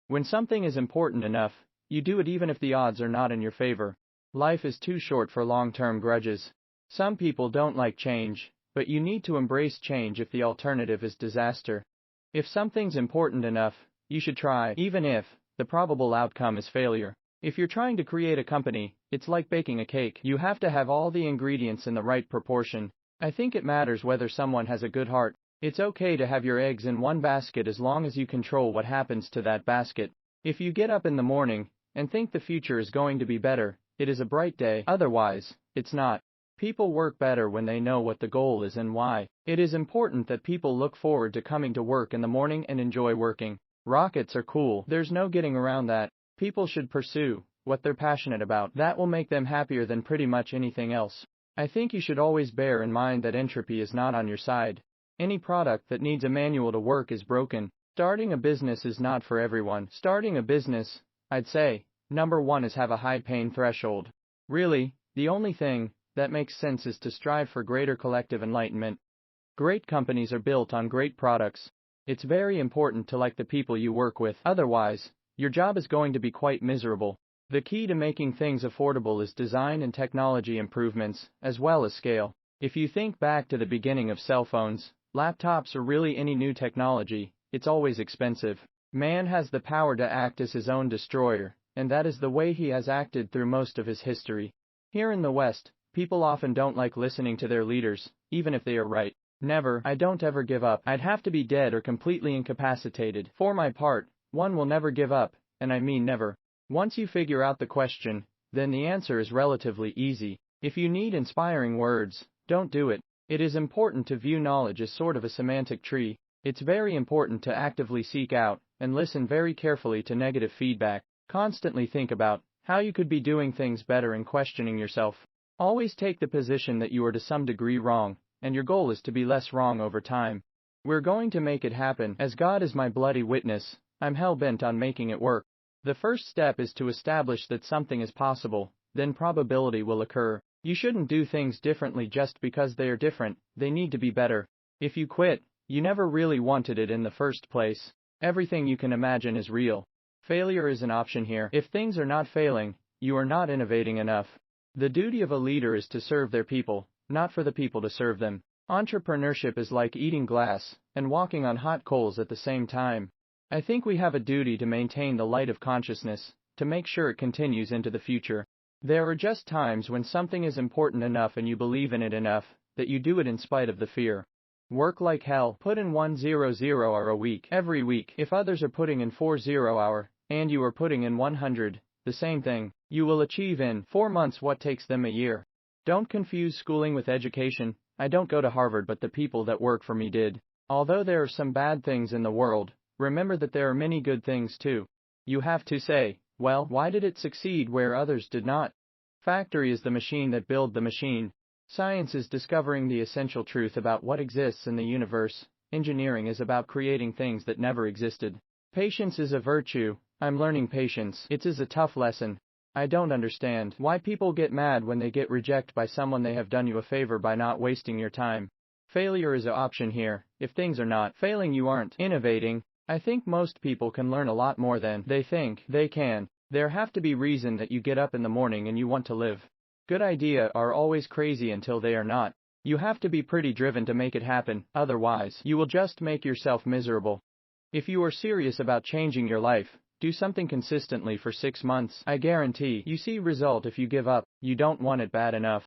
When something is important enough, you do it even if the odds are not in your favor. Life is too short for long-term grudges. Some people don't like change, but you need to embrace change if the alternative is disaster. If something's important enough, you should try, even if the probable outcome is failure. If you're trying to create a company, it's like baking a cake. You have to have all the ingredients in the right proportion. I think it matters whether someone has a good heart. It's okay to have your eggs in one basket as long as you control what happens to that basket. If you get up in the morning and think the future is going to be better, it is a bright day. Otherwise, it's not. People work better when they know what the goal is and why. It is important that people look forward to coming to work in the morning and enjoy working. Rockets are cool. There's no getting around that. People should pursue what they're passionate about. That will make them happier than pretty much anything else. I think you should always bear in mind that entropy is not on your side. Any product that needs a manual to work is broken. Starting a business is not for everyone. Starting a business, I'd say, number one is have a high pain threshold. Really, the only thing that makes sense is to strive for greater collective enlightenment. Great companies are built on great products. It's very important to like the people you work with. Otherwise, your job is going to be quite miserable. The key to making things affordable is design and technology improvements, as well as scale. If you think back to the beginning of cell phones, laptops, or really any new technology, it's always expensive. Man has the power to act as his own destroyer, and that is the way he has acted through most of his history. Here in the West, people often don't like listening to their leaders, even if they are right. Never, I don't ever give up. I'd have to be dead or completely incapacitated. For my part, one will never give up, and I mean never. Once you figure out the question, then the answer is relatively easy. If you need inspiring words, don't do it. It is important to view knowledge as sort of a semantic tree. It's very important to actively seek out and listen very carefully to negative feedback. Constantly think about how you could be doing things better and questioning yourself. Always take the position that you are to some degree wrong, and your goal is to be less wrong over time. We're going to make it happen. As God is my bloody witness, I'm hell-bent on making it work. The first step is to establish that something is possible, then probability will occur. You shouldn't do things differently just because they are different, they need to be better. If you quit, you never really wanted it in the first place. Everything you can imagine is real. Failure is an option here. If things are not failing, you are not innovating enough. The duty of a leader is to serve their people, not for the people to serve them. Entrepreneurship is like eating glass and walking on hot coals at the same time. I think we have a duty to maintain the light of consciousness, to make sure it continues into the future. There are just times when something is important enough and you believe in it enough that you do it in spite of the fear. Work like hell. Put in 100 hour a week, every week. If others are putting in 40 hour, and you are putting in 100, the same thing, you will achieve in 4 months what takes them a year. Don't confuse schooling with education. I don't go to Harvard, but the people that work for me did. Although there are some bad things in the world, remember that there are many good things too. You have to say, well, why did it succeed where others did not? Factory is the machine that built the machine. Science is discovering the essential truth about what exists in the universe. Engineering is about creating things that never existed. Patience is a virtue. I'm learning patience. It is a tough lesson. I don't understand why people get mad when they get rejected by someone they have done you a favor by not wasting your time. Failure is an option here. If things are not failing, you aren't innovating. I think most people can learn a lot more than they think they can. There have to be reason that you get up in the morning and you want to live. Good ideas are always crazy until they are not. You have to be pretty driven to make it happen, otherwise you will just make yourself miserable. If you are serious about changing your life, do something consistently for 6 months. I guarantee you see result. If you give up, you don't want it bad enough.